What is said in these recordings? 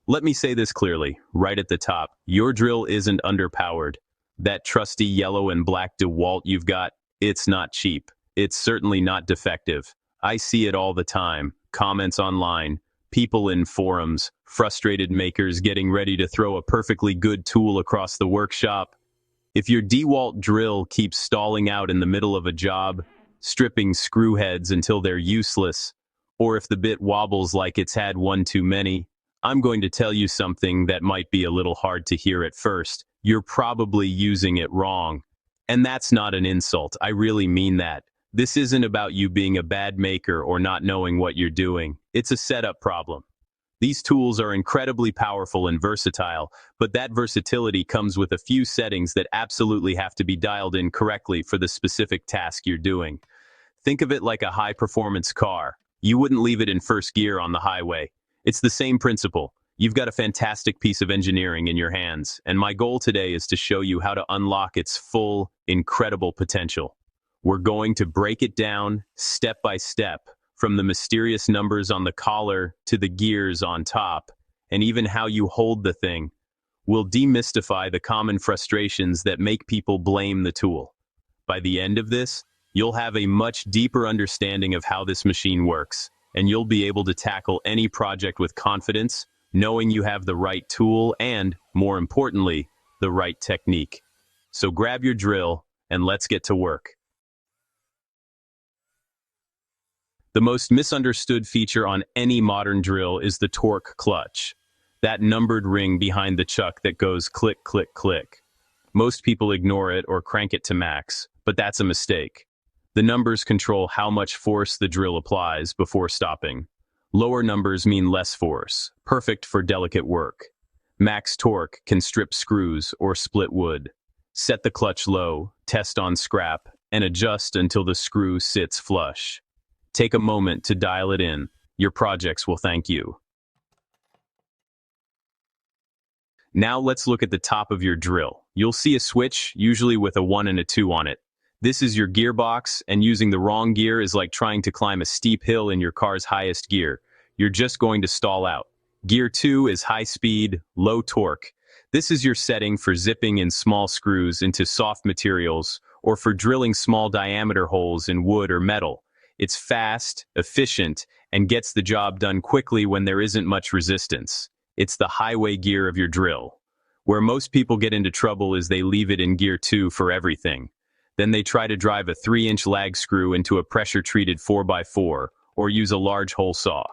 Let me say this clearly, right at the top. Your drill isn't underpowered. That trusty yellow and black DeWalt you've got, it's not cheap. It's certainly not defective. I see it all the time. Comments online, people in forums, frustrated makers getting ready to throw a perfectly good tool across the workshop. If your DeWalt drill keeps stalling out in the middle of a job, stripping screw heads until they're useless, or if the bit wobbles like it's had one too many, I'm going to tell you something that might be a little hard to hear at first. You're probably using it wrong. And that's not an insult. I really mean that. This isn't about you being a bad maker or not knowing what you're doing. It's a setup problem. These tools are incredibly powerful and versatile, but that versatility comes with a few settings that absolutely have to be dialed in correctly for the specific task you're doing. Think of it like a high-performance car. You wouldn't leave it in first gear on the highway. It's the same principle. You've got a fantastic piece of engineering in your hands, and my goal today is to show you how to unlock its full, incredible potential. We're going to break it down step by step, from the mysterious numbers on the collar to the gears on top, and even how you hold the thing. We'll demystify the common frustrations that make people blame the tool. By the end of this, you'll have a much deeper understanding of how this machine works, and you'll be able to tackle any project with confidence, knowing you have the right tool and, more importantly, the right technique. So grab your drill, and let's get to work. The most misunderstood feature on any modern drill is the torque clutch, that numbered ring behind the chuck that goes click, click, click. Most people ignore it or crank it to max, but that's a mistake. The numbers control how much force the drill applies before stopping. Lower numbers mean less force, perfect for delicate work. Max torque can strip screws or split wood. Set the clutch low, test on scrap, and adjust until the screw sits flush. Take a moment to dial it in. Your projects will thank you. Now let's look at the top of your drill. You'll see a switch, usually with a 1 and a 2 on it. This is your gearbox, and using the wrong gear is like trying to climb a steep hill in your car's highest gear. You're just going to stall out. Gear 2 is high speed, low torque. This is your setting for zipping in small screws into soft materials or for drilling small diameter holes in wood or metal. It's fast, efficient, and gets the job done quickly when there isn't much resistance. It's the highway gear of your drill. Where most people get into trouble is they leave it in gear 2 for everything. Then they try to drive a 3-inch lag screw into a pressure-treated 4x4 or use a large hole saw.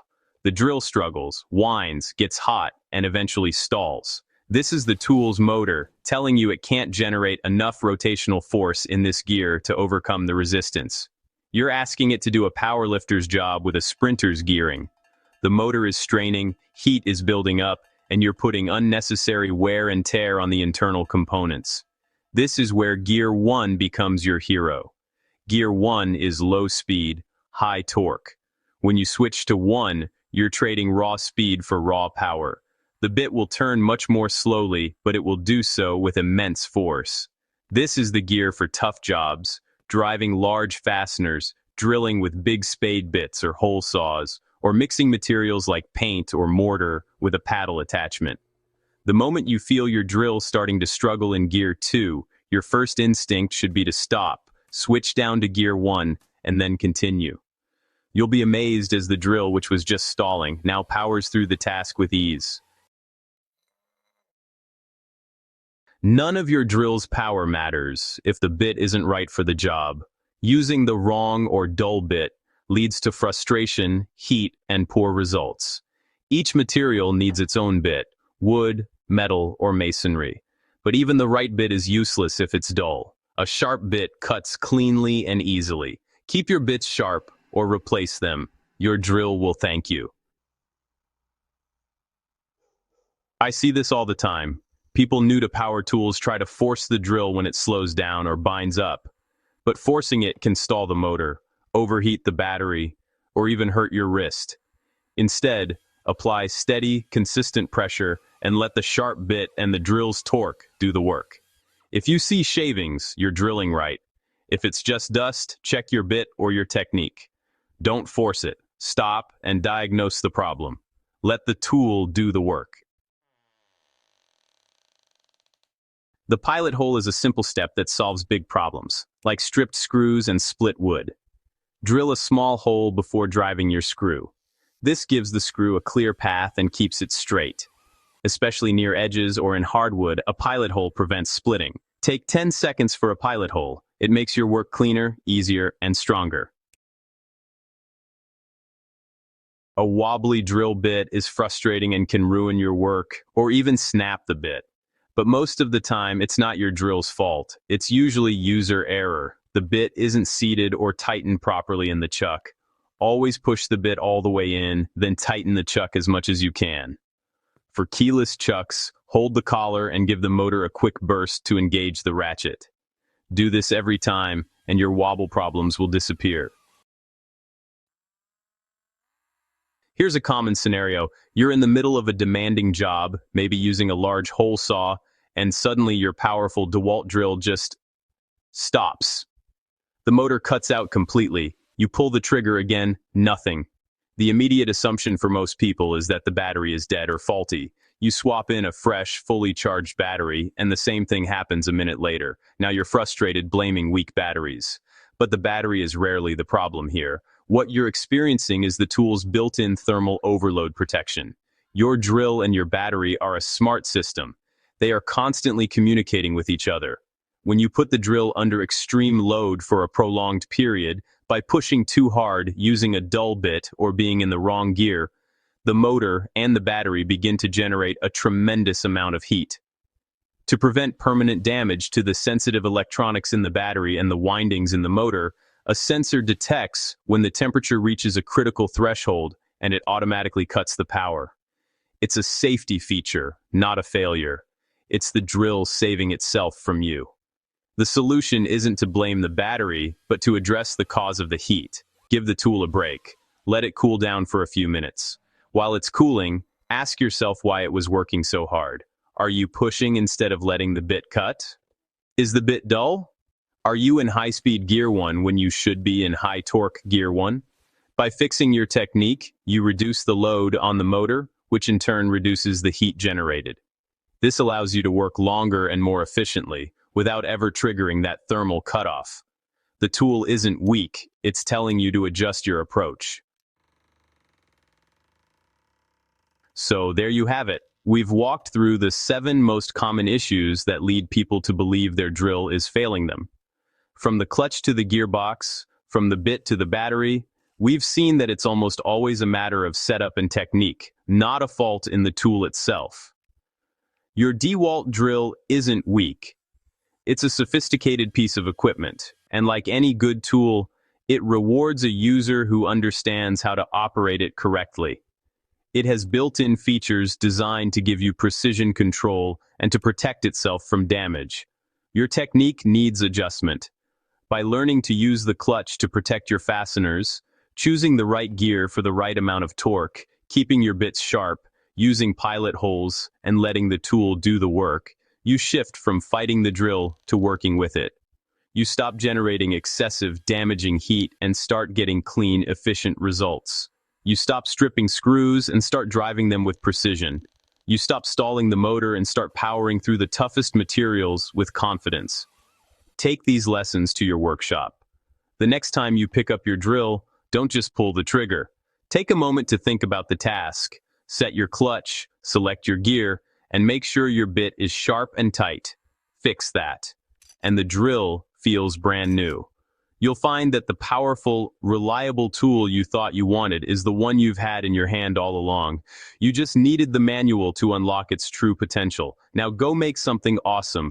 The drill struggles, whines, gets hot, and eventually stalls. This is the tool's motor telling you it can't generate enough rotational force in this gear to overcome the resistance. You're asking it to do a powerlifter's job with a sprinter's gearing. The motor is straining, heat is building up, and you're putting unnecessary wear and tear on the internal components. This is where Gear 1 becomes your hero. Gear 1 is low speed, high torque. When you switch to 1, you're trading raw speed for raw power. The bit will turn much more slowly, but it will do so with immense force. This is the gear for tough jobs, driving large fasteners, drilling with big spade bits or hole saws, or mixing materials like paint or mortar with a paddle attachment. The moment you feel your drill starting to struggle in Gear 2, your first instinct should be to stop, switch down to Gear 1, and then continue. You'll be amazed as the drill, which was just stalling, now powers through the task with ease. None of your drill's power matters if the bit isn't right for the job. Using the wrong or dull bit leads to frustration, heat, and poor results. Each material needs its own bit, wood, metal, or masonry. But even the right bit is useless if it's dull. A sharp bit cuts cleanly and easily. Keep your bits sharp or replace them. Your drill will thank you. I see this all the time. People new to power tools try to force the drill when it slows down or binds up. But forcing it can stall the motor, overheat the battery, or even hurt your wrist. Instead, apply steady, consistent pressure and let the sharp bit and the drill's torque do the work. If you see shavings, you're drilling right. If it's just dust, check your bit or your technique. Don't force it. Stop and diagnose the problem. Let the tool do the work. The pilot hole is a simple step that solves big problems, like stripped screws and split wood. Drill a small hole before driving your screw. This gives the screw a clear path and keeps it straight. Especially near edges or in hardwood, a pilot hole prevents splitting. Take 10 seconds for a pilot hole. It makes your work cleaner, easier, and stronger. A wobbly drill bit is frustrating and can ruin your work, or even snap the bit. But most of the time, it's not your drill's fault. It's usually user error. The bit isn't seated or tightened properly in the chuck. Always push the bit all the way in, then tighten the chuck as much as you can. For keyless chucks, hold the collar and give the motor a quick burst to engage the ratchet. Do this every time, and your wobble problems will disappear. Here's a common scenario. You're in the middle of a demanding job, maybe using a large hole saw, and suddenly your powerful DeWalt drill just stops. The motor cuts out completely. You pull the trigger again, nothing. The immediate assumption for most people is that the battery is dead or faulty. You swap in a fresh, fully charged battery, and the same thing happens a minute later. Now you're frustrated, blaming weak batteries. But the battery is rarely the problem here. What you're experiencing is the tool's built-in thermal overload protection. Your drill and your battery are a smart system. They are constantly communicating with each other. When you put the drill under extreme load for a prolonged period, by pushing too hard, using a dull bit, or being in the wrong gear, the motor and the battery begin to generate a tremendous amount of heat. To prevent permanent damage to the sensitive electronics in the battery and the windings in the motor, a sensor detects when the temperature reaches a critical threshold and it automatically cuts the power. It's a safety feature, not a failure. It's the drill saving itself from you. The solution isn't to blame the battery, but to address the cause of the heat. Give the tool a break. Let it cool down for a few minutes. While it's cooling, ask yourself why it was working so hard. Are you pushing instead of letting the bit cut? Is the bit dull? Are you in high-speed gear 1 when you should be in high-torque gear 1? By fixing your technique, you reduce the load on the motor, which in turn reduces the heat generated. This allows you to work longer and more efficiently, without ever triggering that thermal cutoff. The tool isn't weak, it's telling you to adjust your approach. So there you have it. We've walked through the 7 most common issues that lead people to believe their drill is failing them. From the clutch to the gearbox, from the bit to the battery, we've seen that it's almost always a matter of setup and technique, not a fault in the tool itself. Your DeWalt drill isn't weak. It's a sophisticated piece of equipment, and like any good tool, it rewards a user who understands how to operate it correctly. It has built-in features designed to give you precision control and to protect itself from damage. Your technique needs adjustment. By learning to use the clutch to protect your fasteners, choosing the right gear for the right amount of torque, keeping your bits sharp, using pilot holes, and letting the tool do the work, you shift from fighting the drill to working with it. You stop generating excessive, damaging heat and start getting clean, efficient results. You stop stripping screws and start driving them with precision. You stop stalling the motor and start powering through the toughest materials with confidence. Take these lessons to your workshop. The next time you pick up your drill, don't just pull the trigger. Take a moment to think about the task. Set your clutch, select your gear, and make sure your bit is sharp and tight. Fix that. And the drill feels brand new. You'll find that the powerful, reliable tool you thought you wanted is the one you've had in your hand all along. You just needed the manual to unlock its true potential. Now go make something awesome.